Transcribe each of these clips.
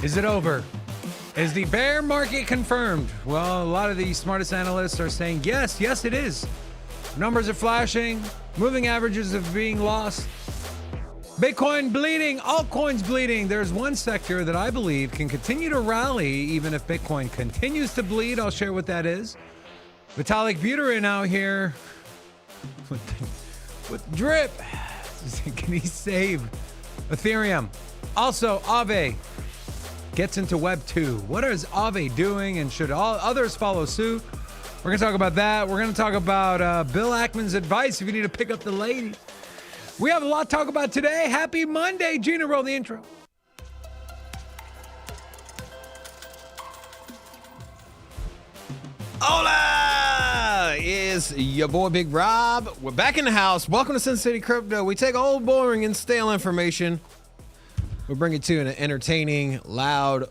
Is it over? Is the bear market confirmed? Well, a lot of the smartest analysts are saying yes, it is. Numbers are flashing, moving averages are being lost. Bitcoin bleeding, altcoins bleeding. There's one sector that I believe can continue to rally even if Bitcoin continues to bleed. I'll share what that is. Vitalik Buterin out here with drip. Can he save Ethereum? Also, Aave gets into Web 2. What is Aave doing, and should all others follow suit? We're going to talk about that. We're going to talk about Bill Ackman's advice if you need to pick up the ladies. We have a lot to talk about today. Happy Monday. Gina, roll the intro. Hola! Is your boy Big Rob. We're back in the house. Welcome to Sin City Crypto. We take old, boring, and stale information. We bring it to you in an entertaining, loud,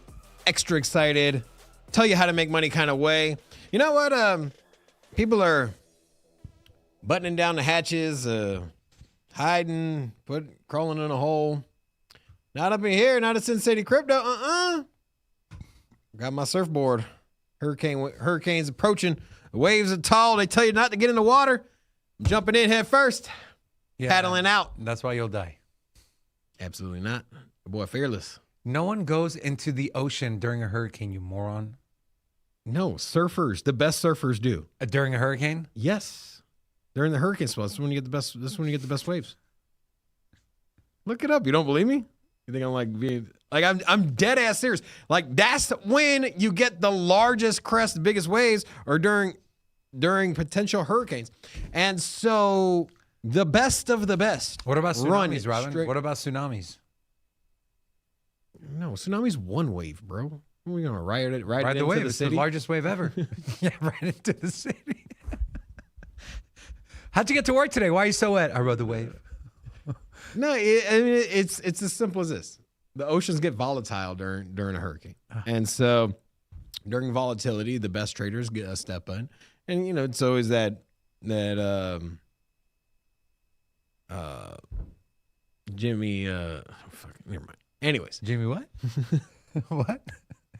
extra excited, tell you how to make money kind of way. You know what? People are buttoning down the hatches, hiding, crawling in a hole. Not up in here, not at Sin City Crypto. Got my surfboard. Hurricane's approaching. The waves are tall. They tell you not to get in the water. I'm jumping in head first. Paddling out. That's why you'll die. Absolutely not. Boy, fearless. No one goes into the ocean during a hurricane, you moron. No, surfers. The best surfers do. During a hurricane? Yes. They're in the hurricane spot. This is when you get the best. This is when you get the best waves. Look it up. You don't believe me? You think I'm like being like I'm dead ass serious. Like that's when you get the largest crest, the biggest waves, or during potential hurricanes. And so the best of the best. What about tsunamis, Robin? What about tsunamis? No, tsunami's one wave, bro. Are we gonna ride it the into wave. the It's city? the largest wave ever. Yeah, right into the city. How'd you get to work today? Why are you so wet? I rode the wave. No, it's as simple as this. The oceans get volatile during a hurricane, and so during volatility, the best traders get a step in, and you know it's always that Jimmy. Never mind. Anyways, Jimmy what? What?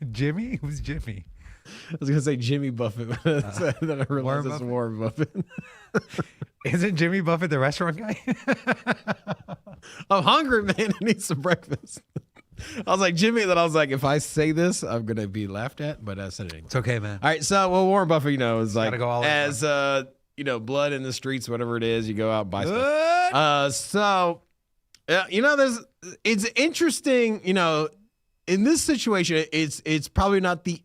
Jimmy? Who's Jimmy? I was gonna say Jimmy Buffett, but then I realized it's Warren Buffett. Isn't Jimmy Buffett the restaurant guy? I'm hungry, man. I need some breakfast. I was like, Jimmy, then I was like, if I say this, I'm going to be laughed at, but I said it anyway. It's okay, man. All right, so, well, Warren Buffett, is like, go all as, blood in the streets, whatever it is, you go out and buy stuff. It's interesting, in this situation, it's probably not the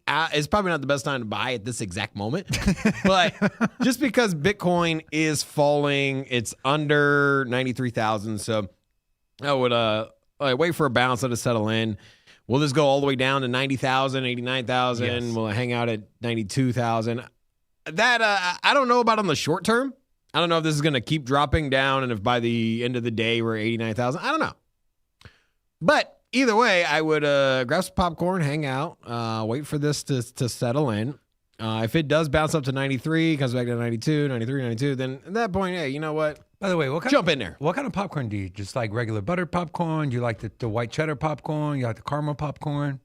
best time to buy at this exact moment, but just because Bitcoin is falling, it's under 93,000. So I would wait for a bounce, let it settle in. Will this go all the way down to 90,000, 89,000? Yes. Will it hang out at 92,000? That I don't know about on the short term. I don't know if this is going to keep dropping down, and if by the end of the day we're 89,000. I don't know, but. Either way, I would grab some popcorn, hang out, wait for this to settle in. If it does bounce up to 93, comes back to 92, 93, 92, then at that point, hey, you know what? By the way, jump in there. What kind of popcorn do you just like? Regular buttered popcorn? Do you like the white cheddar popcorn? You like the caramel popcorn?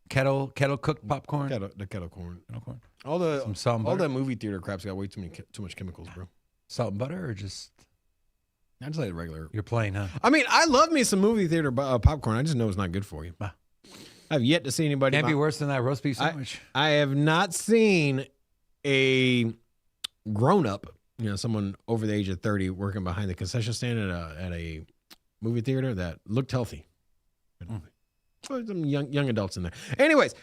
Kettle cooked popcorn? The kettle corn. Kettle corn. All the Some salt and all butter? that movie theater crap's got way too much chemicals, bro. Salt and butter, or just I just like the regular. you're plain, huh? I mean, I love me some movie theater popcorn. I just know it's not good for you. I've yet to see anybody. Can't be worse than that roast beef sandwich. I have not seen a grown-up, someone over the age of 30 working behind the concession stand at a movie theater that looked healthy. Some young adults in there. Anyways,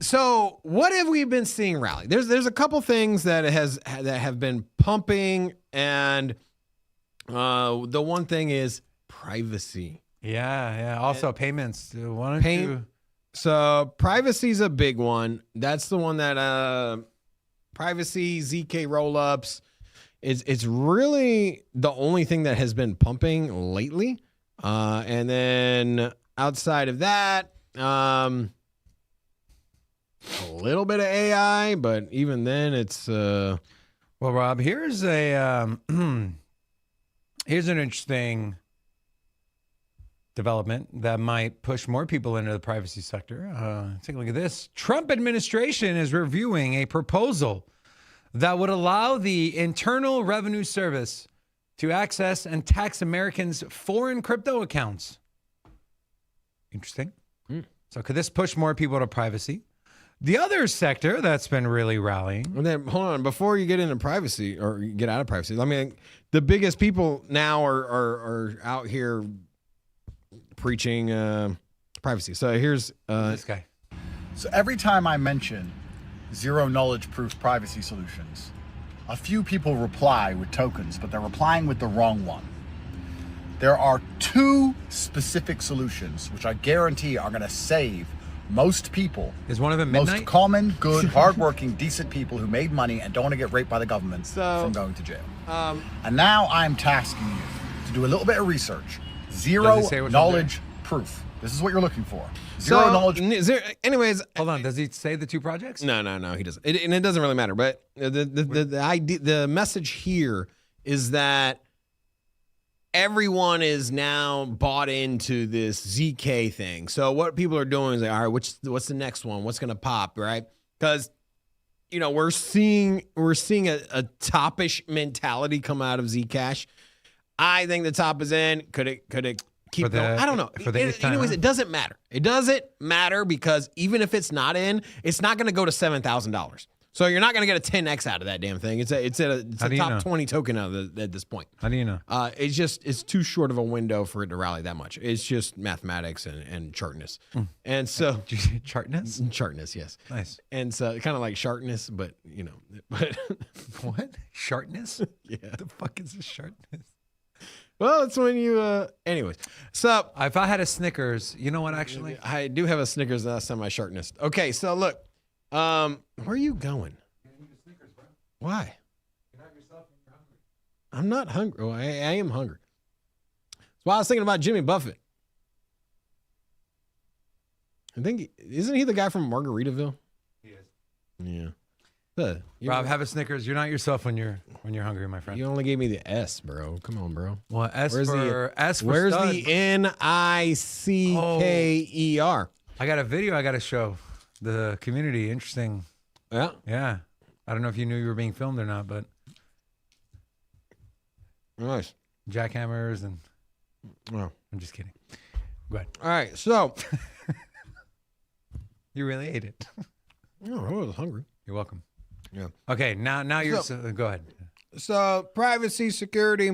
so what have we been seeing rally? There's a couple things that have been pumping, and the one thing is privacy. Yeah. Also, payments. Why don't you? So privacy's a big one. That's the one that privacy, ZK rollups. It's really the only thing that has been pumping lately. And then outside of that, a little bit of AI, but even then it's Well, Rob, here's a here's an interesting development that might push more people into the privacy sector. Take a look at this. Trump administration is reviewing a proposal that would allow the Internal Revenue Service to access and tax Americans' foreign crypto accounts. Interesting. So could this push more people to privacy? The other sector that's been really rallying. And then hold on, before you get into privacy or you get out of privacy, I mean, the biggest people now are out here preaching privacy. So here's This guy. So every time I mention zero knowledge proof privacy solutions, a few people reply with tokens, but they're replying with the wrong one. There are two specific solutions which I guarantee are going to save most people. Is one of them Most midnight? common, good, hardworking, decent people who made money and don't want to get raped by the government from going to jail. And now I'm tasking you to do a little bit of research. Zero Does it say which one knowledge proof. This is what you're looking for. Zero knowledge. Anyways, Hold on. Does he say the two projects? no, he doesn't. And it doesn't really matter. But the idea, the message here is that everyone is now bought into this ZK thing. So what people are doing is like, all right, what's the next one? What's gonna pop, right? Because we're seeing a topish mentality come out of Zcash. I think the top is in. Could it keep going? I don't know. For the eighth time, Anyways, huh? it doesn't matter. It doesn't matter because even if it's not in, it's not going to go to $7,000. So you're not going to get a 10x out of that damn thing. It's a How do you know? top 20 token at this point. How do you know? It's too short of a window for it to rally that much. It's just mathematics and chartness. And so Did you say chartness? chartness, yes. Nice. And so kind of like sharpness, but but What? Sharpness? yeah. What the fuck is a sharpness? Well, it's when you anyways. So If I had a Snickers, you know what, actually? I do have a Snickers last time I sharpness. Okay, so look. Where are you going? Why? I'm not hungry. Well, I am hungry. That's why I was thinking about Jimmy Buffett. Isn't he the guy from Margaritaville? He is. Yeah. Rob, have a Snickers. You're not yourself when you're hungry, my friend. You only gave me the S, bro. Come on, bro. Well, S Where's for Where's stud. the NICKER? I got a video I got to show the community. Interesting. Yeah. Yeah. I don't know if you knew you were being filmed or not, but Nice. jackhammers and Oh. I'm just kidding. Go ahead. All right. So, You really ate it. I was hungry. You're welcome. Yeah. Okay, now you're So- go ahead. So, privacy, security,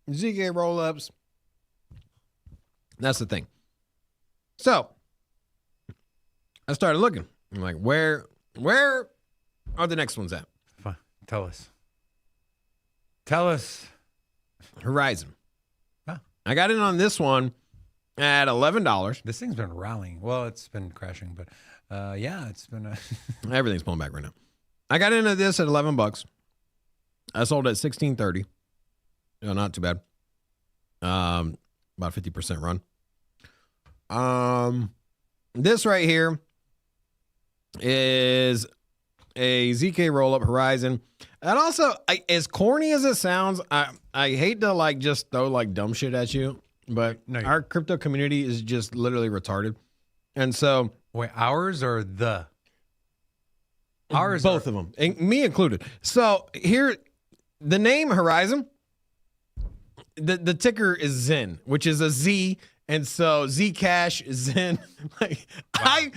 ZK rollups. That's the thing. So, I started looking. I'm like, where are the next ones at? Fine. Tell us. Tell us. Horizon. Huh. I got in on this one at $11. This thing's been rallying. Well, it's been crashing, but yeah, it's been. Everything's pulling back right now. I got into this at $11. I sold at $16.30. No, not too bad. About 50% run. This right here is a ZK rollup Horizon. And also, as corny as it sounds, I hate to just throw dumb shit at you, but No, our crypto community is just literally retarded. And so Wait, ours or the? Ours. both of them, and me included. So here, the name Horizon, the ticker is Zen, which is a Z, and so Zcash is Zen. I'm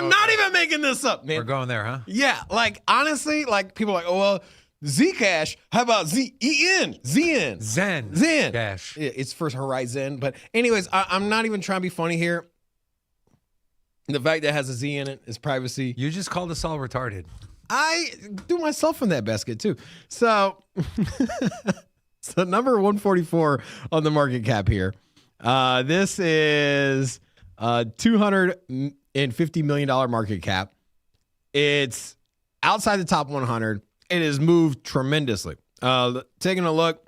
not even making this up, man. We're going there, huh? Yeah, honestly, people are like, oh well, Zcash. How about ZEN? Zen. Zen. Cash. Yeah, it's for Horizon, but anyways, I'm not even trying to be funny here. The fact that it has a Z in it is privacy. You just called us all retarded. I do myself in that basket too. So, so number 144 on the market cap here. This is $250 million market cap. It's outside the top 100. It has moved tremendously. Taking a look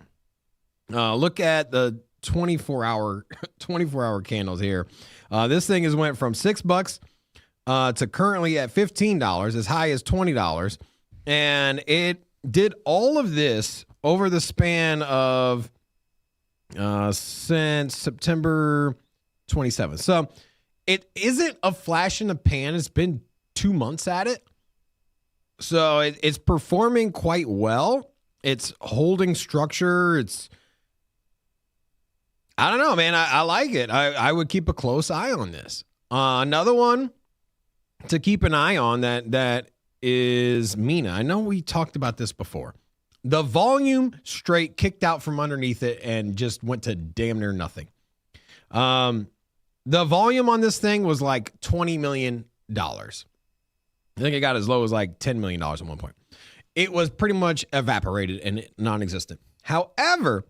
at the 24-hour candles here. This thing has went from $6 to currently at $15, as high as $20, and it did all of this over the span of since September 27. So it isn't a flash in the pan. It's been 2 months at it. So it's performing quite well. It's holding structure. I don't know, man. I like it. I would keep a close eye on this. Another one to keep an eye on that is Mina. I know we talked about this before. The volume straight kicked out from underneath it and just went to damn near nothing. The volume on this thing was like $20 million. I think it got as low as like $10 million at one point. It was pretty much evaporated and non-existent. However,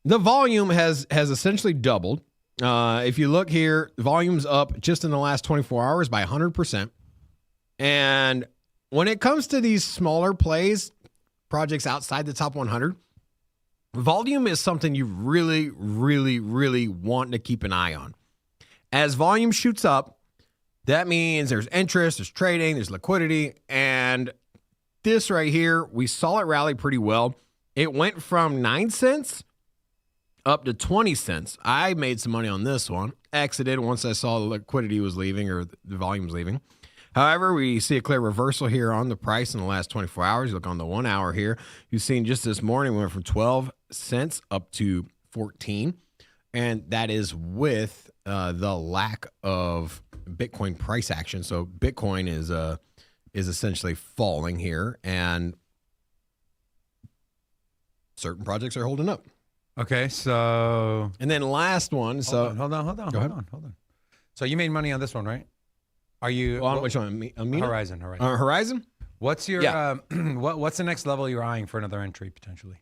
the volume has essentially doubled. If you look here, the volume's up just in the last 24 hours by 100%. And when it comes to these smaller plays, projects outside the top 100, volume is something you really, really, really want to keep an eye on. As volume shoots up, that means there's interest, there's trading, there's liquidity. And this right here, we saw it rally pretty well. It went from 9 cents up to 20 cents. I made some money on this one. Exited once I saw the liquidity was leaving or the volume was leaving. However, we see a clear reversal here on the price in the last 24 hours. You look on the 1 hour here. You've seen just this morning, we went from 12 cents up to 14. And that is with the lack of Bitcoin price action. So Bitcoin is essentially falling here, and certain projects are holding up. Okay, so And then last one. hold on. Go ahead. So you made money on this one, right? Are you On which one? Amina? Horizon? Horizon? What's your Yeah. what's the next level you're eyeing for another entry potentially?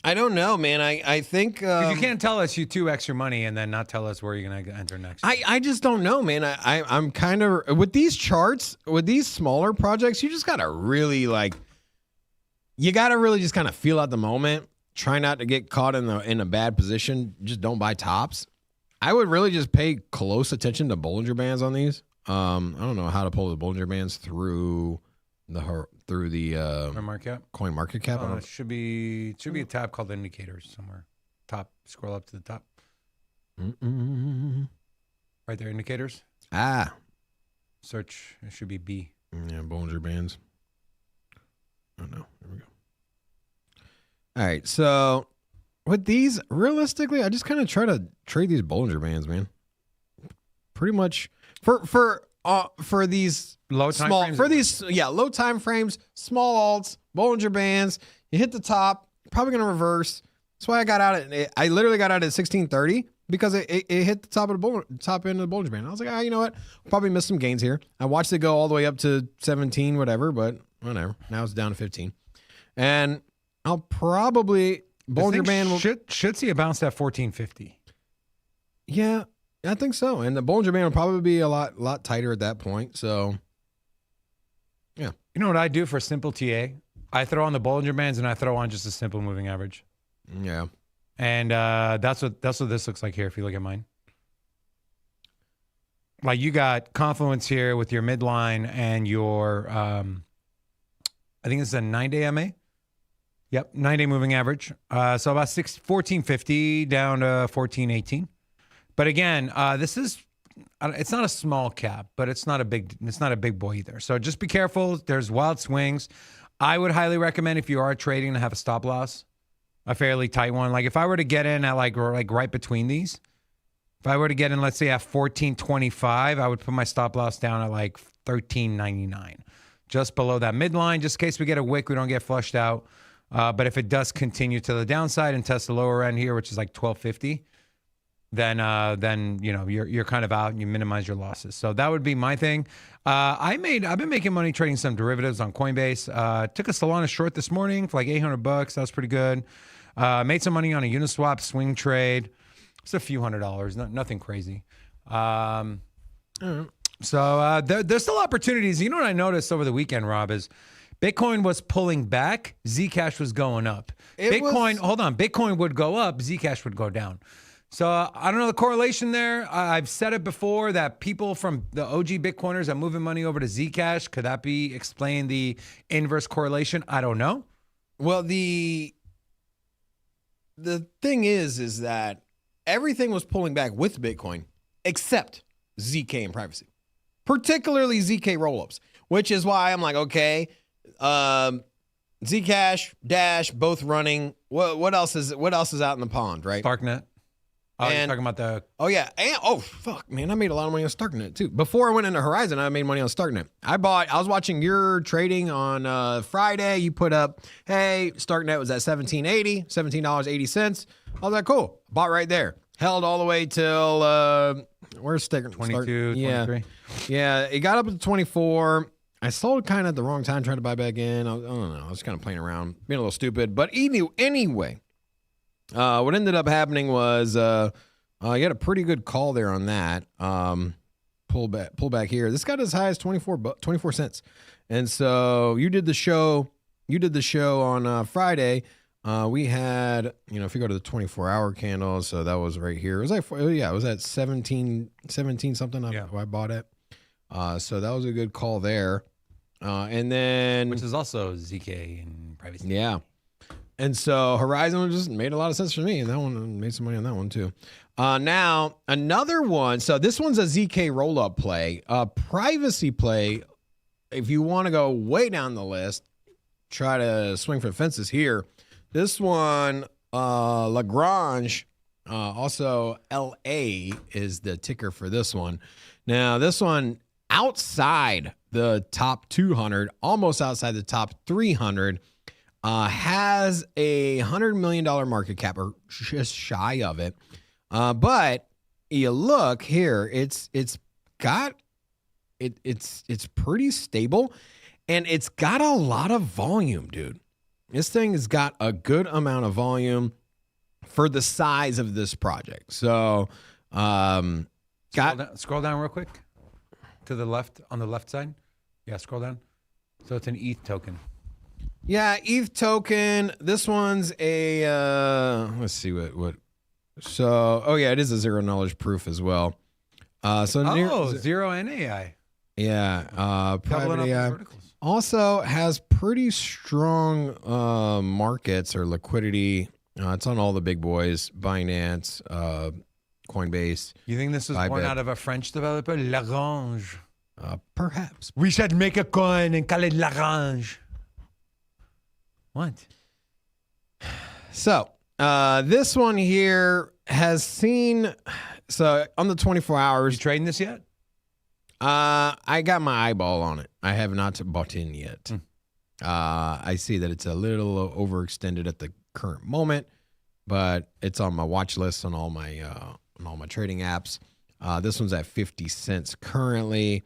I don't know, man. I think 'Cause you can't tell us you 2x your money and then not tell us where you're gonna enter next. I just don't know, man. I'm kind of with these charts, with these smaller projects, you just gotta really just kind of feel out the moment. Try not to get caught in a bad position. Just don't buy tops. I would really just pay close attention to Bollinger Bands on these. I don't know how to pull the Bollinger Bands through the market. coin market cap. It should be a tab called indicators somewhere. Top, scroll up to the top. Right there, indicators. Search. It should be B. Yeah, Bollinger Bands. Oh no, there we go. All right, so with these, realistically, I just kind of try to trade these Bollinger Bands, man. Pretty much for these Low time small frames? low time frames, small alts, Bollinger Bands. You hit the top, probably gonna reverse. That's why I got out at. I literally got out at 1630 because it hit the top end of the Bollinger Band. I was like, you know what? Probably missed some gains here. I watched it go all the way up to 17, whatever, but whatever. Now it's down to 15, and I'll probably Bollinger Band will should see a bounce at 1450. Yeah, I think so. And the Bollinger Band will probably be a lot tighter at that point. So, yeah. You know what I do for simple TA? I throw on the Bollinger Bands and I throw on just a simple moving average. Yeah. And that's what this looks like here if you look at mine. Like you got Confluence here with your midline and your, I think it's a 9-day MA. Yep, 9-day moving average. So about 1450 down to 1418. But again, this is it's not a small cap, but it's not a big boy either. So just be careful. There's wild swings. I would highly recommend if you are trading to have a stop loss, a fairly tight one. Like if I were to get in at like right between these, if I were to get in, let's say at 1425, I would put my stop loss down at like 1399, just below that midline, just in case we get a wick, we don't get flushed out. But if it does continue to the downside and test the lower end here, which is like 1250, then you know you're kind of out and you minimize your losses. So that would be my thing. I've been making money trading some derivatives on Coinbase. Took a Solana short this morning for like $800. That was pretty good. Made some money on a Uniswap swing trade. It's a few $100s, nothing crazy. So there's still opportunities. You know what I noticed over the weekend, Rob, is Bitcoin was pulling back, Zcash was going up. Bitcoin would go up, Zcash would go down. So I don't know the correlation there. I've said it before that people from the OG Bitcoiners are moving money over to Zcash. Could that be explain the inverse correlation? I don't know. Well, the thing is that everything was pulling back with Bitcoin except ZK and privacy, particularly ZK rollups, which is why I'm like, okay, Zcash, Dash, both running. What else is out in the pond, right? Starknet. Oh, you're And- talking about the Oh yeah, and fuck, man, I made a lot of money on Starknet too. Before I went into Horizon, I made money on Starknet. I was watching your trading on Friday. You put up, hey, Starknet was at $17.80, $17.80. I was like, cool, bought right there. Held all the way till where's Starknet? 22, Yeah, 23. yeah, it got up to 24. I sold kind of at the wrong time, trying to buy back in. I don't know. I was kind of playing around, being a little stupid. But anyway. What ended up happening was you had a pretty good call there on that. Pull back here. This got as high as 24 cents. And so you did the show on Friday. We had, if you go to the 24-hour candles, so that was right here. It was like, it was at 17 something. I bought it. So that was a good call there. And then, which is also ZK and privacy. yeah. And so Horizon just made a lot of sense for me, and that one made some money on that one too. Now another one. So this one's a ZK roll-up play, privacy play. If you want to go way down the list, try to swing for the fences here. This one, Lagrange, also LA is the ticker for this one. Now this one outside the top 200, almost outside the top 300. Has a $100 million market cap, or just shy of it. But you look here, it's pretty stable, and it's got a lot of volume, dude. This thing has got a good amount of volume for the size of this project. So, Scroll down real quick to the left, on the left side. Yeah, scroll down. So it's an ETH token. Yeah, ETH token. This one's a let's see what. So, it is a zero knowledge proof as well. Zero NAI. Yeah, private Doubling up AI the verticals. also has pretty strong markets or liquidity. It's on all the big boys: Binance, Coinbase. You think this is born out of a French developer, Lagrange? Perhaps. We should make a coin and call it Lagrange. What? So, this one here has seen, so on the 24 hours. You trading this yet? I got my eyeball on it. I have not bought in yet. I see that it's a little overextended at the current moment, but it's on my watch list on all my trading apps. This one's at 50 cents currently.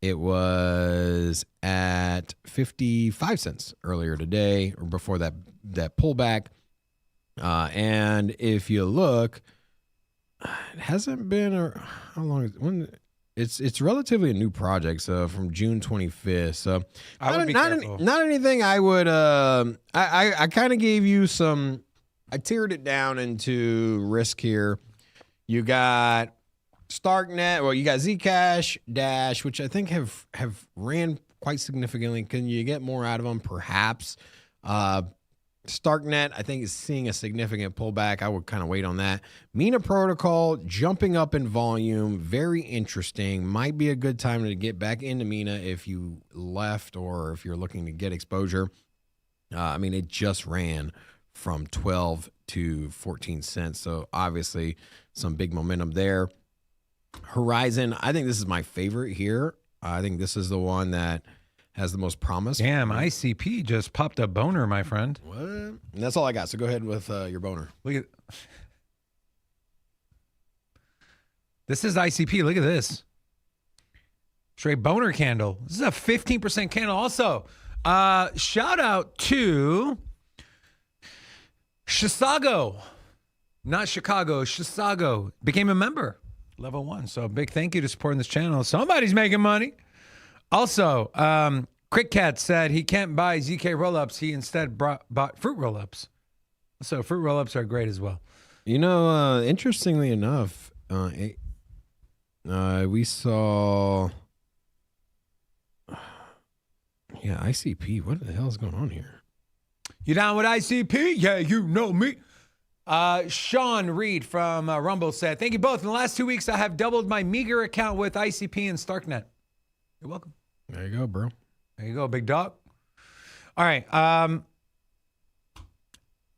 It was at 55 cents earlier today, or before that pullback. And if you look, it hasn't been how long is when it's relatively a new project, so from June 25th. So I would be careful. Not anything I would I kind of gave you some, I tiered it down into risk here. You got Starknet, well, you got Zcash, Dash, which I think have ran quite significantly. Can you get more out of them? Perhaps. Starknet, I think, is seeing a significant pullback. I would kind of wait on that. Mina Protocol jumping up in volume, very interesting. Might be a good time to get back into Mina if you left or if you're looking to get exposure. It just ran from 12 to 14 cents, so obviously some big momentum there. Horizon, I think this is my favorite here. I think this is the one that has the most promise. Damn, ICP just popped a boner, my friend. What? And that's all I got. So go ahead with your boner. Look at this. Is ICP. Look at this. Straight boner candle. This is a 15% candle. Also, shout out to Chisago. Not Chicago, Chisago. Became a member. Level 1. So big thank you to supporting this channel. Somebody's making money. Also, CrickCat said he can't buy ZK rollups. He instead bought fruit rollups. So fruit rollups are great as well. Interestingly enough, we saw, ICP. What the hell is going on here? You down with ICP? Yeah, you know me. Sean Reed from Rumble said, thank you both. In the last 2 weeks, I have doubled my meager account with ICP and StarkNet. You're welcome. There you go, bro. There you go, big dog. All right.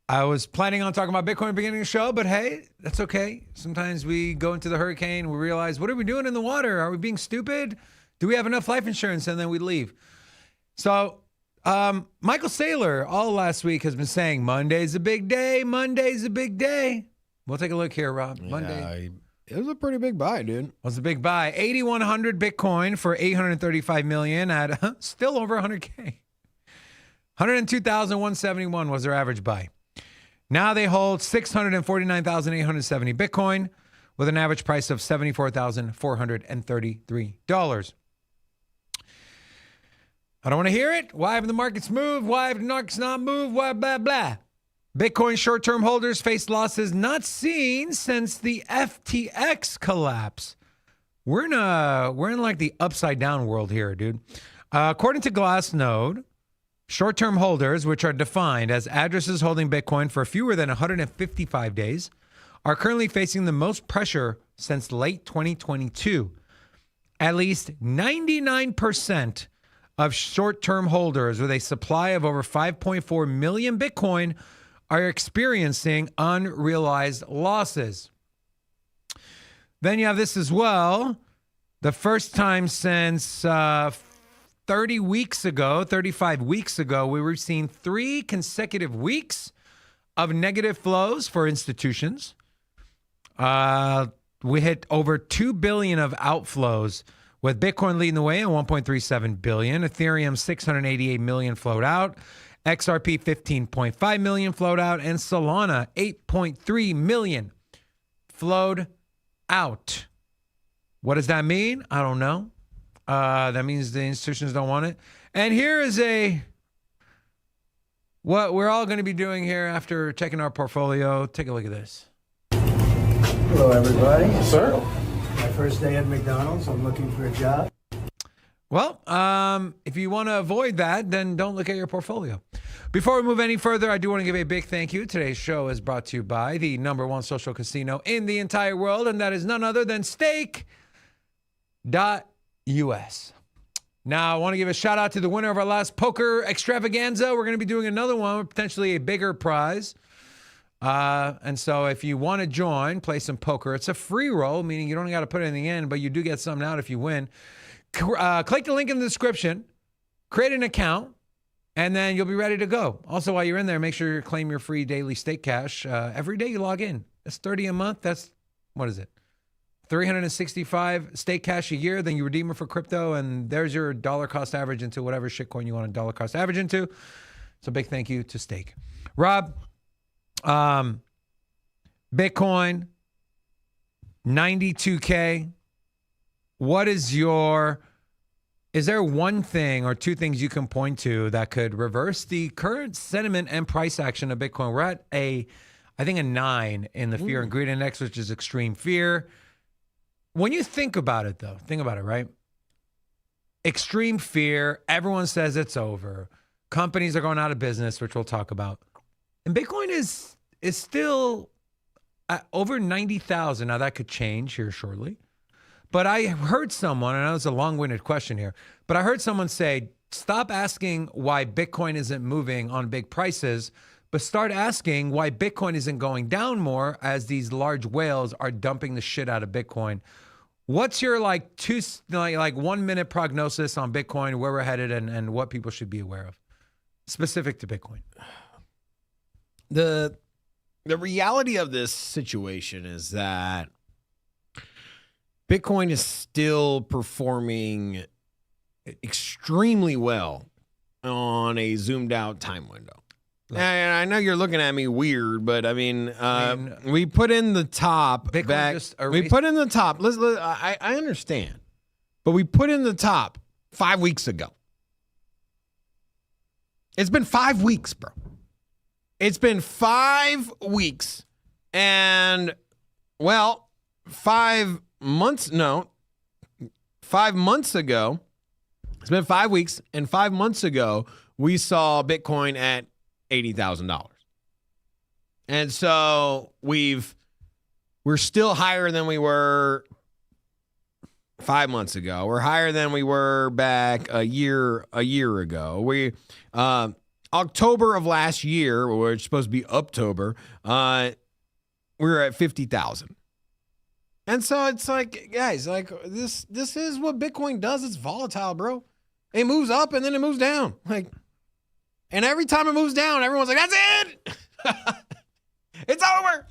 I was planning on talking about Bitcoin at the beginning of the show, but hey, that's okay. Sometimes we go into the hurricane, we realize, what are we doing in the water? Are we being stupid? Do we have enough life insurance? And then we leave. So Michael Saylor all last week has been saying, Monday's a big day. Monday's a big day. We'll take a look here, Rob. Monday. It was a pretty big buy, dude. Was a big buy. 8,100 Bitcoin for $835 million at still over 100K. 102,171 was their average buy. Now they hold 649,870 Bitcoin with an average price of $74,433. I don't want to hear it. Why have the markets moved? Why have the markets not moved? Why blah, blah. Bitcoin short-term holders face losses not seen since the FTX collapse. We're in like the upside down world here, dude. According to Glassnode, short-term holders, which are defined as addresses holding Bitcoin for fewer than 155 days, are currently facing the most pressure since late 2022. At least 99% of short-term holders with a supply of over 5.4 million Bitcoin are experiencing unrealized losses. Then you have this as well. The first time since 35 weeks ago, we were seeing 3 consecutive weeks of negative flows for institutions. We hit over 2 billion of outflows, with Bitcoin leading the way at 1.37 billion, Ethereum 688 million flowed out, XRP 15.5 million flowed out, and Solana 8.3 million flowed out. What does that mean? I don't know. That means the institutions don't want it. And here is what we're all going to be doing here after checking our portfolio. Take a look at this. Hello, everybody. Sir? My first day at McDonald's. I'm looking for a job. Well, if you want to avoid that, then don't look at your portfolio. Before we move any further, I do want to give a big thank you. Today's show is brought to you by the #1 social casino in the entire world, and that is none other than Stake.us. Now, I want to give a shout out to the winner of our last poker extravaganza. We're going to be doing another one with potentially a bigger prize. And so if you want to join, play some poker. It's a free roll, meaning you don't got to put anything in, but you do get something out if you win. Click the link in the description, create an account, and then you'll be ready to go. Also, while you're in there, make sure you claim your free daily stake cash. Every day you log in. That's $30 a month. That's, what is it? 365 stake cash a year. Then you redeem it for crypto, and there's your dollar cost average into whatever shitcoin you want to dollar cost average into. So big thank you to Stake. Rob, Bitcoin, 92K. What is there one thing or 2 things you can point to that could reverse the current sentiment and price action of Bitcoin? We're at I think a 9 in the fear and greed index, which is extreme fear. When you think about it, though, right? Extreme fear, everyone says it's over. Companies are going out of business, which we'll talk about. And Bitcoin is still at over 90,000. Now, that could change here shortly. But I heard someone, and I know it's a long-winded question here, but I heard someone say, stop asking why Bitcoin isn't moving on big prices, but start asking why Bitcoin isn't going down more as these large whales are dumping the shit out of Bitcoin. What's your 1 minute prognosis on Bitcoin, where we're headed, and what people should be aware of, specific to Bitcoin? The reality of this situation is that Bitcoin is still performing extremely well on a zoomed out time window. And I know you're looking at me weird, but I mean, we put in the top. We put in the top. I understand, but we put in the top 5 weeks ago. It's been 5 weeks, bro. It's been 5 weeks, and 5 months. No, 5 months ago. It's been 5 weeks, and 5 months ago we saw Bitcoin at $80,000. And so we're still higher than we were 5 months ago. We're higher than we were back a year ago. We October of last year, which is supposed to be Uptober, we were at 50,000. And so it's like, guys, like this is what Bitcoin does. It's volatile, bro. It moves up and then it moves down. Like, and every time it moves down, everyone's like, that's it. It's over.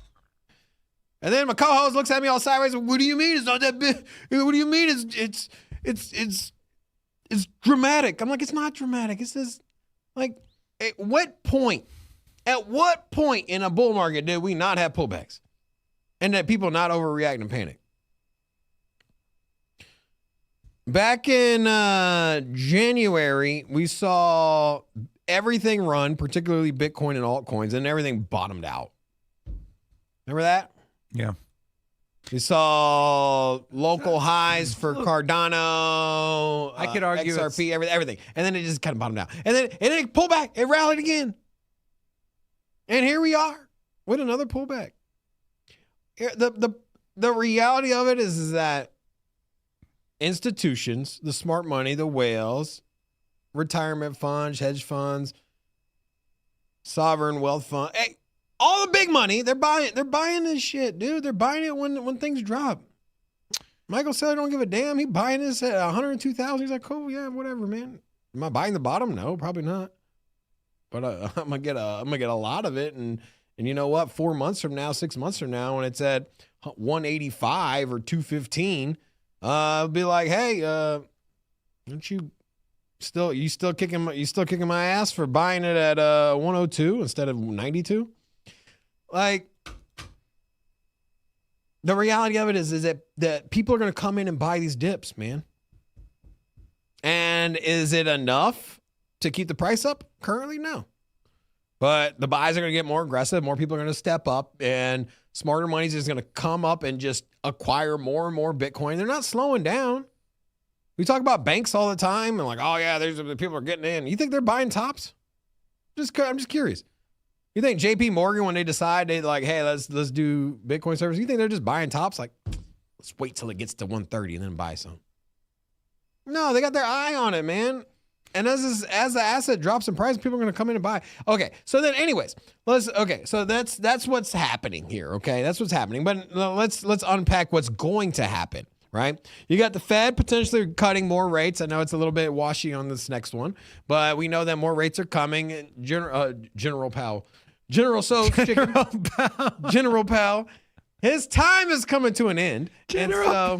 And then my co-host looks at me all sideways. What do you mean it's not that big? What do you mean it's dramatic? I'm like, it's not dramatic. It's this, like, at what point in a bull market did we not have pullbacks? And that people not overreact and panic? Back in January, we saw everything run, particularly Bitcoin and altcoins, and everything bottomed out. Remember that? Yeah. We saw local highs for Cardano. I could argue XRP, everything. And then it just kind of bottomed out. And then it pulled back. It rallied again. And here we are with another pullback. The reality of it is that institutions, the smart money, the whales, retirement funds, hedge funds, sovereign wealth fund, hey, all the big money, they're buying this shit, dude. They're buying it when things drop. Michael Saylor don't give a damn. He buying this at 102,000. He's like, cool, yeah, whatever, man. Am I buying the bottom? No, probably not. But I'm gonna get a lot of it, and you know what? 4 months from now, 6 months from now, when it's at 185 or 215, I'll be like, hey, aren't you still kicking my ass for buying it at 102 instead of 92? Like, the reality of it is that people are going to come in and buy these dips, man. And is it enough to keep the price up? Currently, no. But the buys are going to get more aggressive. More people are going to step up, and smarter money is just going to come up and just acquire more and more Bitcoin. They're not slowing down. We talk about banks all the time and like, oh yeah, there's people are getting in. You think they're buying tops? I'm just curious. You think JP Morgan, when they decide they like, hey, let's do Bitcoin service, you think they're just buying tops? Like, let's wait till it gets to 130 and then buy some. No, they got their eye on it, man. And as the asset drops in price, people are going to come in and buy. Okay, so then, anyways, so that's what's happening here. Okay, that's what's happening. But let's unpack what's going to happen. Right? You got the Fed potentially cutting more rates. I know it's a little bit washy on this next one, but we know that more rates are coming. General Powell, General Powell, his time is coming to an end. Powell.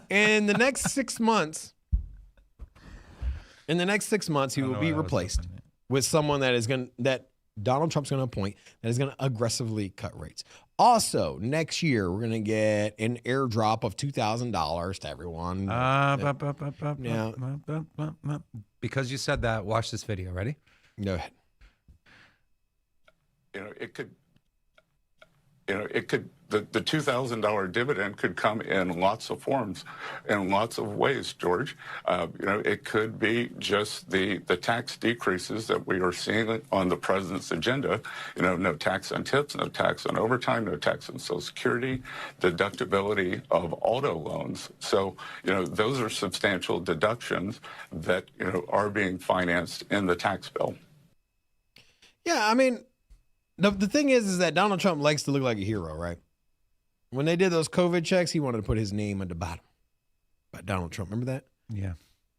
In the next 6 months. In the next 6 months, he will be replaced with someone that Donald Trump's going to appoint that is going to aggressively cut rates. Also, next year, we're going to get an airdrop of $2,000 to everyone. Because you said that, watch this video. Ready? Go ahead. The $2,000 dividend could come in lots of forms, in lots of ways, George. It could be just the tax decreases that we are seeing on the president's agenda. No tax on tips, no tax on overtime, no tax on Social Security, deductibility of auto loans. So, those are substantial deductions that, are being financed in the tax bill. Yeah, I mean, the thing is that Donald Trump likes to look like a hero, right? When they did those COVID checks, he wanted to put his name at the bottom. By Donald Trump, remember that? Yeah.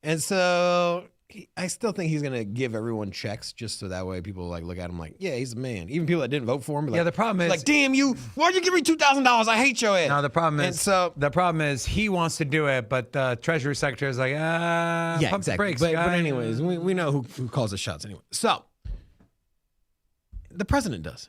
And so I still think he's going to give everyone checks just so that way people like look at him like, yeah, he's the man. Even people that didn't vote for him. Yeah, the problem is like, damn you, why'd you give me $2,000? I hate your ass. No, the problem is he wants to do it, but the Treasury Secretary is like, yeah, pump exactly. the brakes. But anyways, we know who calls the shots anyway. So the president does.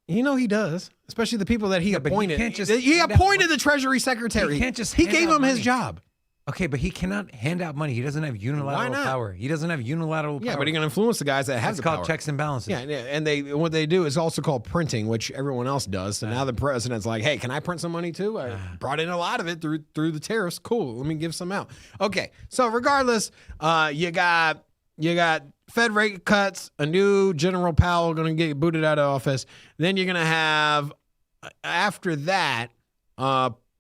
He does, especially the people that he appointed. He appointed the Treasury Secretary. He gave him his job. Okay, but he cannot hand out money. He doesn't have unilateral power. He doesn't have unilateral power. Yeah, but he can influence the guys that have the power. It's called checks and balances. Yeah, and what they do is also called printing, which everyone else does. So now the president's like, hey, can I print some money too? I brought in a lot of it through the tariffs. Cool, let me give some out. Okay, so regardless, you got You got Fed rate cuts, a new General Powell going to get booted out of office. Then you're going to have, after that,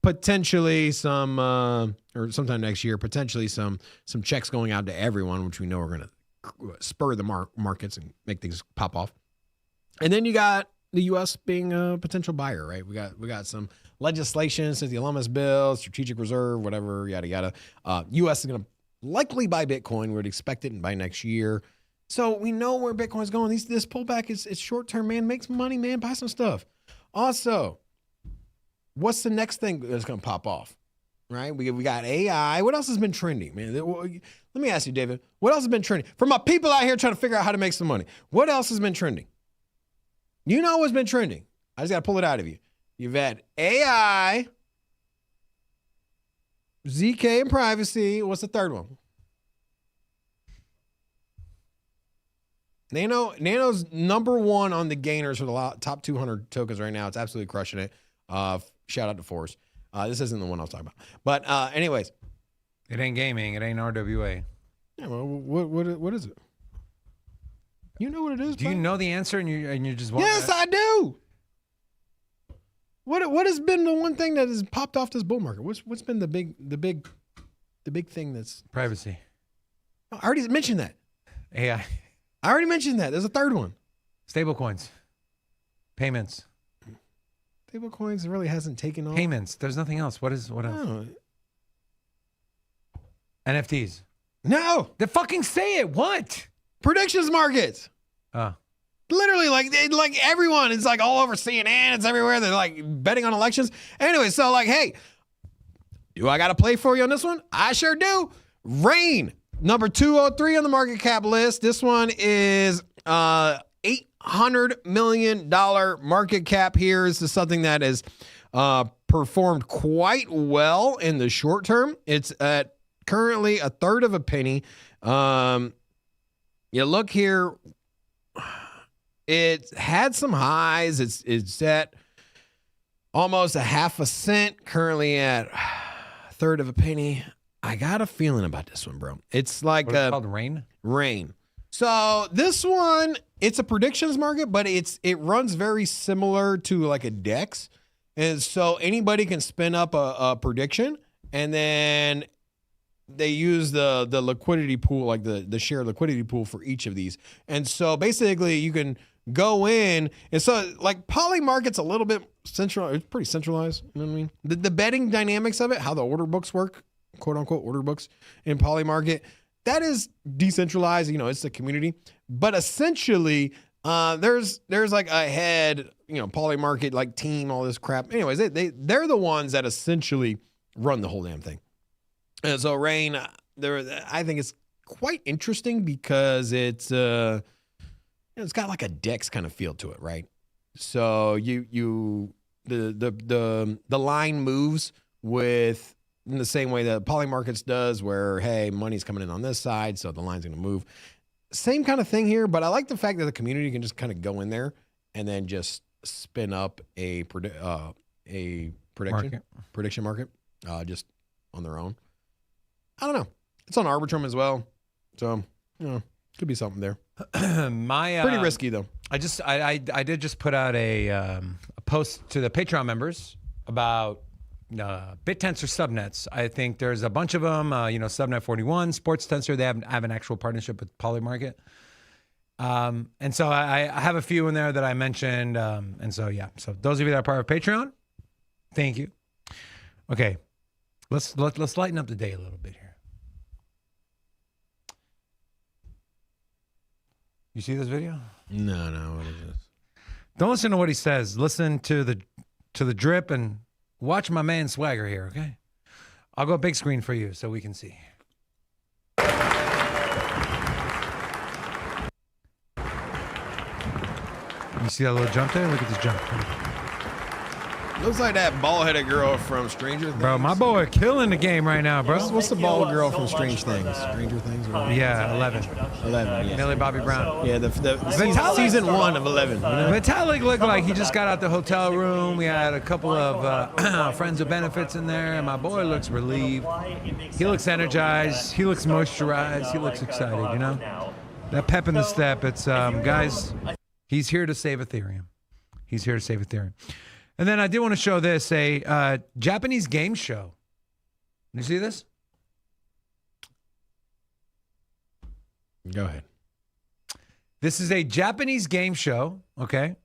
potentially some, or sometime next year, potentially some checks going out to everyone, which we know are going to spur the markets and make things pop off. And then you got the U.S. being a potential buyer, right? We got some legislation since the Alumnus Bill, Strategic Reserve, whatever, yada yada. U.S. is going to likely buy Bitcoin. We would expect it by next year. So we know where Bitcoin's going. This pullback is short-term, man. Make some money, man. Buy some stuff. Also, what's the next thing that's going to pop off, right? We got AI. What else has been trending, man? Let me ask you, David. What else has been trending? For my people out here trying to figure out how to make some money, what else has been trending? You know what's been trending. I just got to pull it out of you. You've had AI, ZK and privacy. What's the third one? Nano's number one on the gainers for the top 200 tokens right now. It's absolutely crushing it. Shout out to Force. This isn't the one I was talking about. But anyways. It ain't gaming. It ain't RWA. Yeah, well, what is it? You know what it is? Do you know the answer and you just want Yes, I do. What has been the one thing that has popped off this bull market? What's been the big thing that's privacy? I already mentioned that. AI. I already mentioned that. There's a third one. Stable coins. Payments. Stable coins really hasn't taken off. Payments. There's nothing else. What else? No. NFTs. No. Then fucking say it. What? Predictions markets. Literally, like everyone is like all over CNN. It's everywhere. They're like betting on elections. Anyway, so like, hey, do I got to play for you on this one? I sure do. Rain, number 203 on the market cap list. This one is $800 million market cap here. This is something that has performed quite well in the short term. It's at currently a third of a penny. You look here, it had some highs. It's at almost a half a cent, currently at a third of a penny. I got a feeling about this one, bro. It's like What's it called? Rain? Rain. So this one, it's a predictions market, but it runs very similar to like a DEX. And so anybody can spin up a prediction, and then they use the liquidity pool, like the share liquidity pool for each of these. And so basically you can go in, and so like Polymarket's a little bit central. It's pretty centralized. You know what I mean? The betting dynamics of it, how the order books work, quote unquote order books in Polymarket, that is decentralized. You know, it's the community, but essentially there's like a head, you know, Polymarket like team, all this crap. Anyways, they're the ones that essentially run the whole damn thing. And so Rain, I think it's quite interesting because it's got like a DEX kind of feel to it, right? So the line moves with in the same way that Polymarkets does, where hey, money's coming in on this side, so the line's going to move. Same kind of thing here, but I like the fact that the community can just kind of go in there and then just spin up a prediction market just on their own. I don't know. It's on Arbitrum as well, so you know, could be something there. Pretty risky though. I did just put out a post to the Patreon members about BitTensor subnets. I think there's a bunch of them. Subnet 41, Sports Tensor. They have an actual partnership with Polymarket, and so I have a few in there that I mentioned. And so yeah. So those of you that are part of Patreon, thank you. Okay, let's lighten up the day a little bit here. You see this video? No. What is this? Don't listen to what he says. Listen to the drip and watch my man Swagger here, okay? I'll go big screen for you so we can see. You see that little jump there? Look at this jump. Looks like that bald-headed girl from Stranger Things. Bro, my boy killing the game right now, bro. What's the bald girl from Strange Things? Stranger Things? Or Yeah, 11. 11, yeah. Millie Bobby Brown. Yeah, the Vitalik- season 1 of 11. You know? Vitalik looked like he just got out the hotel room. We had a couple of friends with benefits in there, and my boy looks relieved. He looks energized. He looks moisturized. He looks excited, you know? That pep in the step. It's, guys, he's here to save Ethereum. He's here to save Ethereum. And then I did want to show this, a Japanese game show. You see this? Go ahead. This is a Japanese game show, okay?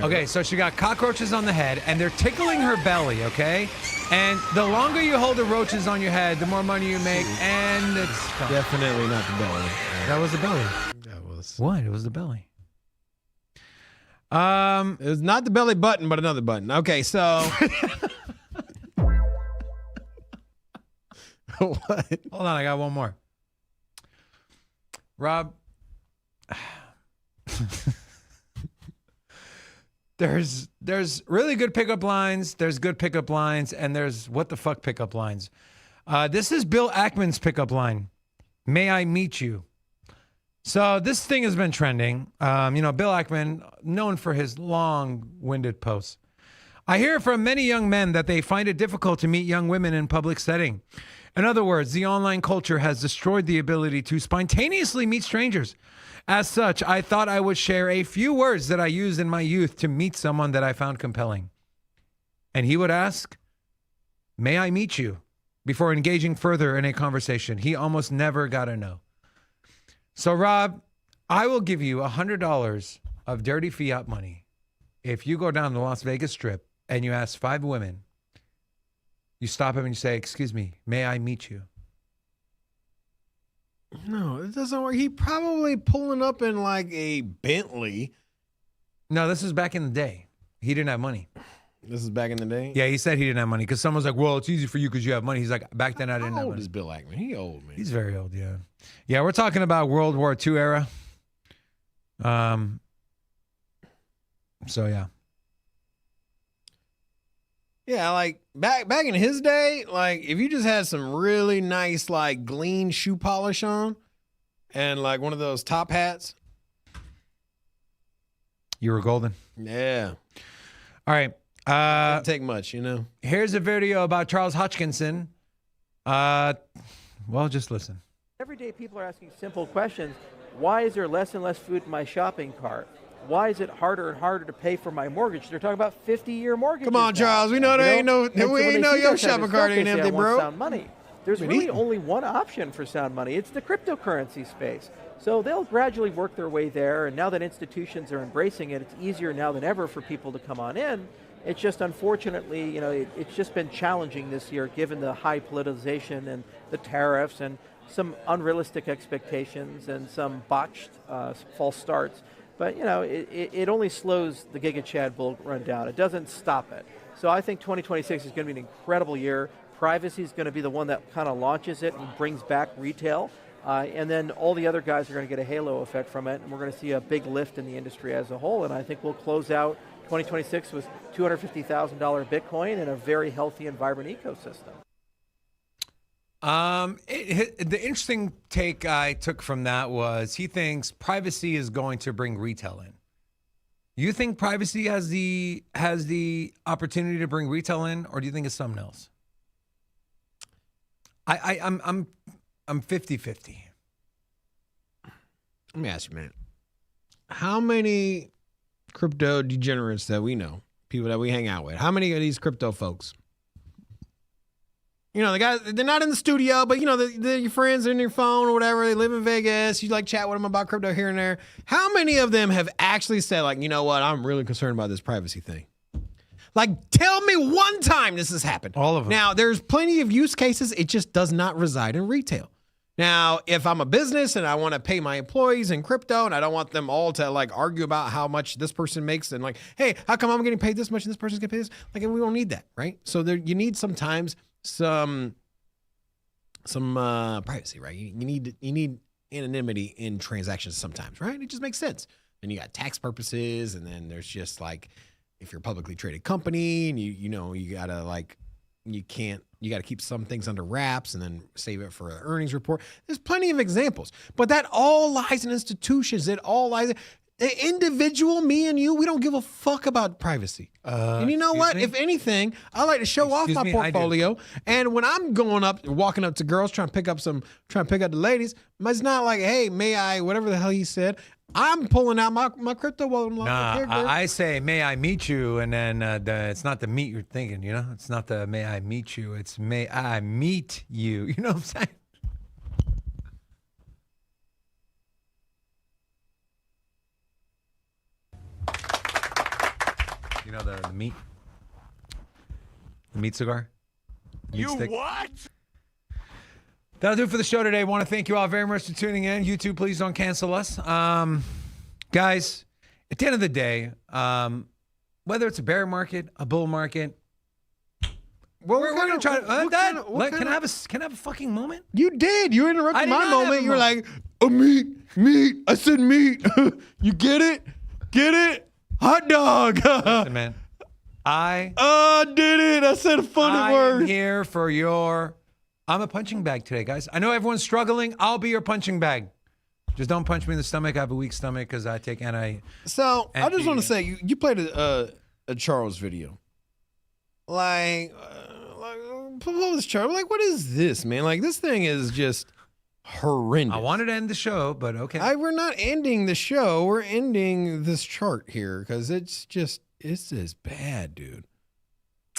Okay, so she got cockroaches on the head, and they're tickling her belly, okay? And the longer you hold the roaches on your head, the more money you make, and it's... Definitely not the belly. That was the belly. That was... What? It was the belly. It was not the belly button, but another button. Okay, so... What? Hold on, I got one more. Rob, there's really good pickup lines, there's good pickup lines, and there's what the fuck pickup lines. This is Bill Ackman's pickup line. May I meet you? So this thing has been trending. You know, Bill Ackman, known for his long-winded posts. I hear from many young men that they find it difficult to meet young women in public setting. In other words, the online culture has destroyed the ability to spontaneously meet strangers. As such, I thought I would share a few words that I used in my youth to meet someone that I found compelling. And he would ask, "May I meet you?" before engaging further in a conversation. He almost never got a no. So, Rob, I will give you $100 of dirty fiat money if you go down the Las Vegas Strip and you ask 5 women. You stop him and you say, "Excuse me, may I meet you?" No, it doesn't work. He probably pulling up in like a Bentley. No, this is back in the day. He didn't have money. This is back in the day? Yeah, he said he didn't have money because someone's like, "Well, it's easy for you because you have money." He's like, "Back then I didn't How have old money." is Bill Ackman? He old, man. He's very old, yeah. Yeah, we're talking about World War II era. So yeah. Yeah, like back in his day, like if you just had some really nice like gleam shoe polish on and like one of those top hats. You were golden. Yeah. All right. Doesn't take much, you know. Here's a video about Charles Hodgkinson. Well, just listen. Every day people are asking simple questions. Why is there less and less food in my shopping cart? Why is it harder and harder to pay for my mortgage? They're talking about 50-year mortgages. Come on, now, Charles. We know there ain't no. And so We when ain't they know see your those type shopping of cart stuff, ain't they say, empty, "I want bro. sound money." There's Been really eating. only one option for sound money. It's the cryptocurrency space. So they'll gradually work their way there. And now that institutions are embracing it, it's easier now than ever for people to come on in. It's just unfortunately, you know, it's just been challenging this year given the high politicization and the tariffs and some unrealistic expectations and some botched false starts. But, you know, it only slows the Giga Chad bull run down. It doesn't stop it. So I think 2026 is going to be an incredible year. Privacy is going to be the one that kind of launches it and brings back retail. And then all the other guys are going to get a halo effect from it. And we're going to see a big lift in the industry as a whole. And I think we'll close out 2026 with $250,000 Bitcoin and a very healthy and vibrant ecosystem. The interesting take I took from that was he thinks privacy is going to bring retail in. You think privacy has the opportunity to bring retail in, or do you think it's something else? I'm 50-50. Let me ask you, man. How many crypto degenerates that we know, people that we hang out with, how many of these crypto folks? You know, the guys, they're not in the studio, but, you know, they're your friends in your phone or whatever. They live in Vegas. You like chat with them about crypto here and there. How many of them have actually said, like, you know what, I'm really concerned about this privacy thing? Like, tell me one time this has happened. All of them. Now, there's plenty of use cases. It just does not reside in retail. Now, if I'm a business and I want to pay my employees in crypto and I don't want them all to like argue about how much this person makes and like, hey, how come I'm getting paid this much and this person's getting paid this? Like, we don't need that, right? So there, you need sometimes some privacy, right? You need anonymity in transactions sometimes, right? It just makes sense. and you got tax purposes, and then there's just like if you're a publicly traded company and you gotta like you gotta keep some things under wraps and then save it for an earnings report. There's plenty of examples, but that all lies in institutions. It all lies. The individual, me and you, we don't give a fuck about privacy. And you know what? me? If anything, I like to show off my me, I do. portfolio. And when I'm walking up to girls, trying to pick up the ladies, it's not like, hey, may I, whatever the hell he said. I'm pulling out my crypto wallet. Nah, I say, may I meet you? And then it's not the meet you're thinking, you know? It's not the may I meet you. It's may I meet you. You know what I'm saying? You know the meat? The meat cigar? Meat stick? What? That'll do it for the show today. I want to thank you all very much for tuning in. You too, please don't cancel us. Guys, at the end of the day, whether it's a bear market, a bull market, we're going to try to... Can I have a fucking moment? You did. You I interrupted did my not have moment. a You were like, oh, meat. I said meat. You get it? Get it? Hot dog. Listen, man, I did it. I said a funny I am word. here for your... I'm a punching bag today, guys. I know everyone's struggling. I'll be your punching bag. Just don't punch me in the stomach. I have a weak stomach because I take So I just want to Anti- say, you played a Charles video. Like what was Charles? Like, what is this, man? Like, this thing is just horrendous. I wanted to end the show, but okay. We're not ending the show. We're ending this chart here because it's just bad, dude.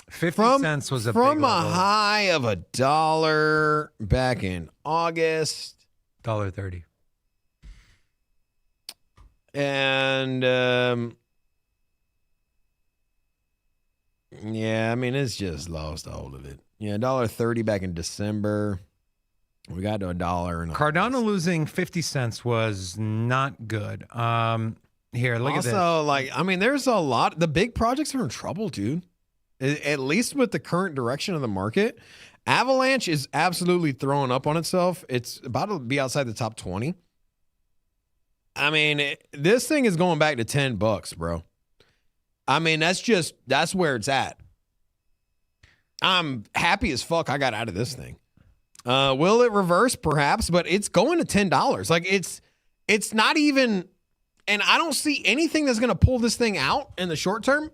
50 cents was a from big a level. high of $1 back in August, $1.30. and yeah, I mean it's just lost a hold of it. Yeah, $1.30 back in December. We got to $1. And Cardano losing 50 cents was not good. Here, look at this. also, like, I mean, there's a lot. The big projects are in trouble, dude. At least with the current direction of the market. Avalanche is absolutely throwing up on itself. It's about to be outside the top 20. I mean, this thing is going back to $10, bro. I mean, that's where it's at. I'm happy as fuck I got out of this thing. Will it reverse? Perhaps, but it's going to $10. Like, it's not even, and I don't see anything that's going to pull this thing out in the short term.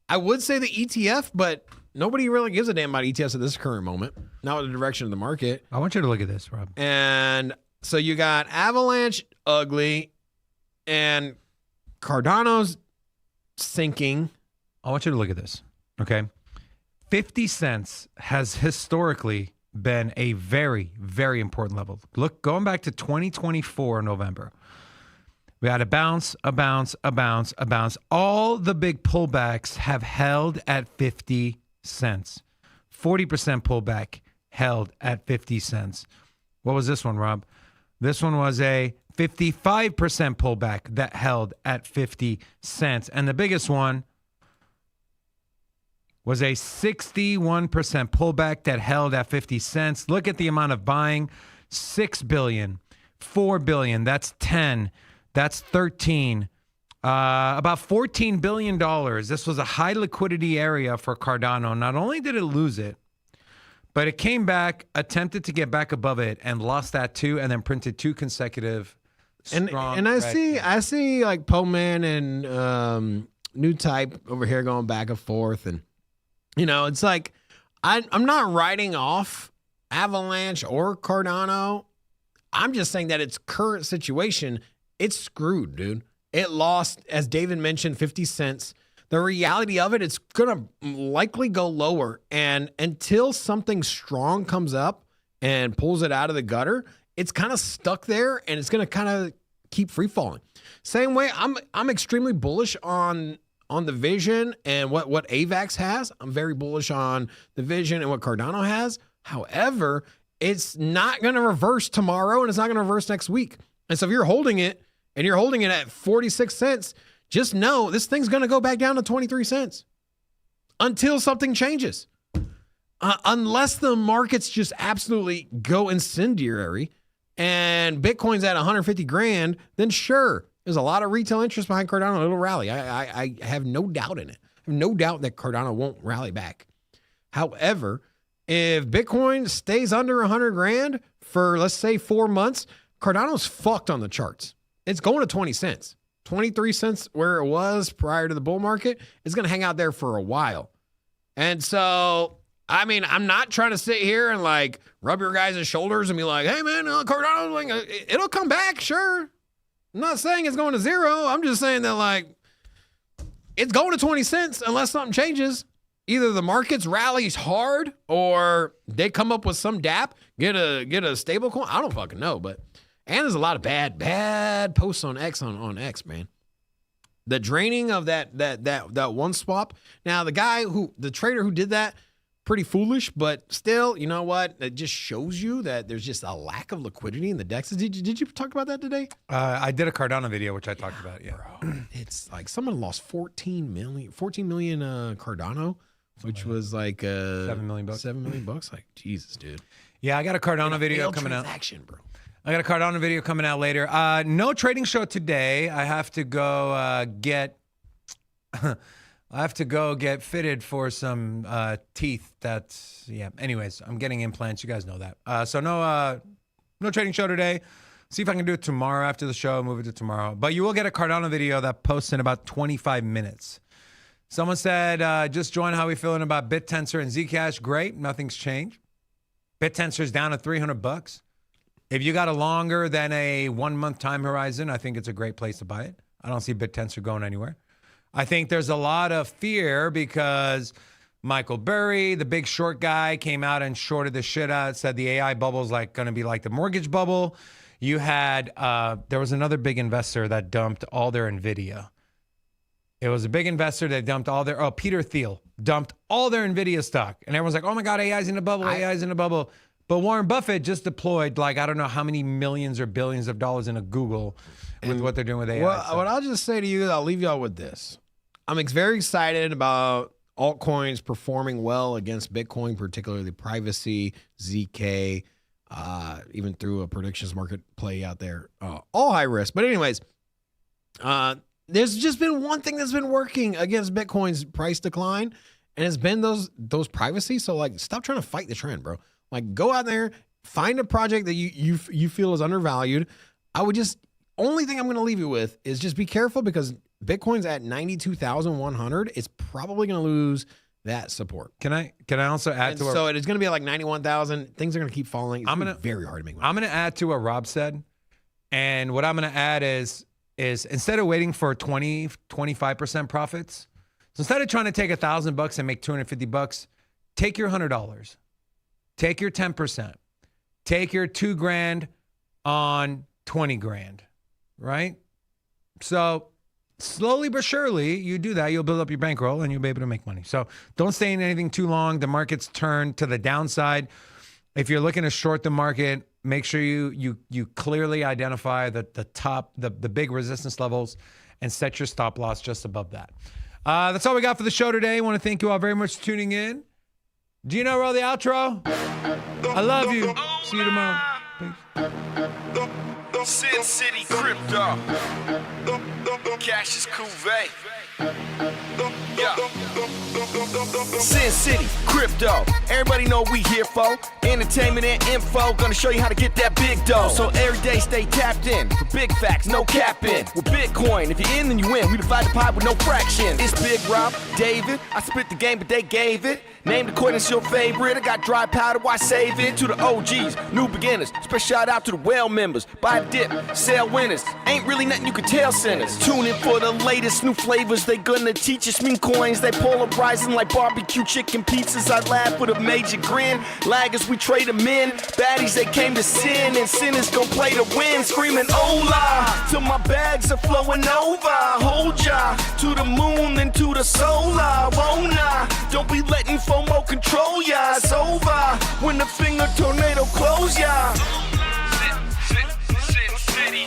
I would say the ETF, but nobody really gives a damn about ETFs at this current moment. Not with the direction of the market. I want you to look at this, Rob. And so you got Avalanche ugly and Cardano's sinking. I want you to look at this, okay? 50 cents has historically been a very, very important level. Look, going back to 2024 November, we had a bounce, a bounce, a bounce, a bounce. All the big pullbacks have held at 50 cents. 40% pullback held at 50 cents. What was this one, Rob? This one was a 55% pullback that held at 50 cents. And the biggest one was a 61% pullback that held at 50 cents. Look at the amount of buying. 6 billion, 4 billion, that's 10. That's 13. About $14 billion. This was a high liquidity area for Cardano. Not only did it lose it, but it came back, attempted to get back above it, and lost that too, and then printed 2 consecutive strong. And I red see like Poman and New Type over here going back and forth, and you know, it's like I'm not writing off Avalanche or Cardano. I'm just saying that its current situation, it's screwed, dude. It lost, as David mentioned, 50 cents. The reality of it, it's going to likely go lower. And until something strong comes up and pulls it out of the gutter, it's kind of stuck there and it's going to kind of keep free falling. Same way, I'm extremely bullish on the vision and what AVAX has. I'm very bullish on the vision and what Cardano has. However, it's not going to reverse tomorrow and it's not going to reverse next week. And so if you're holding it and you're holding it at 46 cents, just know this thing's going to go back down to 23 cents until something changes. Unless the markets just absolutely go incendiary and Bitcoin's at 150 grand, then sure, There's a lot of retail interest behind Cardano. It'll rally. I have no doubt in it. I have no doubt that Cardano won't rally back. However, if Bitcoin stays under 100 grand for, let's say, 4 months, Cardano's fucked on the charts. It's going to 20 cents. 23 cents where it was prior to the bull market. It's going to hang out there for a while. And so, I mean, I'm not trying to sit here and like rub your guys' shoulders and be like, hey, man, Cardano, like, it'll come back, sure. I'm not saying it's going to zero. I'm just saying that, like, it's going to 20 cents unless something changes. Either the markets rallies hard or they come up with some DApp, get a stable coin. I don't fucking know, but and there's a lot of bad posts on X on X, man. The draining of that one swap. Now the trader who did that, pretty foolish, but still, you know what? It just shows you that there's just a lack of liquidity in the DEXs. Did you talk about that today? I did a Cardano video, which I talked about. Yeah, bro. It's like someone lost 14 million Cardano. Which was like $7 million. $7 million. Like, Jesus, dude. Yeah, I got a Cardano video coming out. Bro. I got a Cardano video coming out later. No trading show today. I have to go get. I have to go get fitted for some teeth. That's Anyways, I'm getting implants. You guys know that. So no trading show today. See if I can do it tomorrow after the show. Move it to tomorrow. But you will get a Cardano video that posts in about 25 minutes. Someone said, just join. How we feeling about BitTensor and Zcash? Great. Nothing's changed. BitTensor's down to $300. If you got a longer than a 1 month time horizon, I think it's a great place to buy it. I don't see BitTensor going anywhere. I think there's a lot of fear because Michael Burry, the big short guy, came out and shorted the shit out, said the AI bubble is like going to be like the mortgage bubble. You had, there was another big investor that dumped all their NVIDIA. It was a big investor that dumped all their, Peter Thiel dumped all their NVIDIA stock. And everyone's like, oh my God, AI's in the bubble, AI's in the bubble. But Warren Buffett just deployed like, I don't know how many millions or billions of dollars into Google with what they're doing with AI. Well, what I'll just say to you is I'll leave y'all with this. I'm very excited about altcoins performing well against Bitcoin, particularly privacy, ZK, even through a predictions market play out there. All high risk. But anyways, there's just been one thing that's been working against Bitcoin's price decline, and it's been those privacy. So like, stop trying to fight the trend, bro. Like, go out there, find a project that you feel is undervalued. I would just, only thing I'm going to leave you with is just be careful because Bitcoin's at 92,100. It's probably going to lose that support. Can I also add to so it's going to be at like 91,000. Things are going to keep falling. It's very hard to make money. I'm going to add to what Rob said, and what I'm going to add is instead of waiting for 25% profits, so instead of trying to take $1,000 and make $250, take your $100, take your 10%, take your $2,000 on 20 grand, right? So slowly but surely, you do that, you'll build up your bankroll and you'll be able to make money. So don't stay in anything too long. The market's turned to the downside. If you're looking to short the market, make sure you clearly identify the big resistance levels and set your stop loss just above that. That's all we got for the show today. I want to thank you all very much for tuning in. Do you know roll the outro? I love you. See you tomorrow. Peace. Sin City Crypto. Cassius Cuvée. Yeah. Sin City Crypto. Everybody know we here for entertainment and info. Gonna show you how to get that big dough. So every day stay tapped in for big facts, no capping. With Bitcoin, if you're in, then you win. We divide the pie with no fraction. It's Big Rob, David. I split the game, but they gave it. Name the coin that's your favorite. I got dry powder, why save it? To the OGs, new beginners. Special shout out to the well members. Buy a dip, sell winners. Ain't really nothing you can tell sinners. Tune in for the latest new flavors. They gonna teach us mean coins. They polarizing like barbecue chicken pizzas. I laugh with a major grin. Laggers, we trade them in. Baddies, they came to sin. And sinners gon' play to win. Screaming hola till my bags are flowing over. Hold ya to the moon and to the solar. Won't I? Don't be letting FOMO control ya. It's over when the finger tornado close ya. Sin City.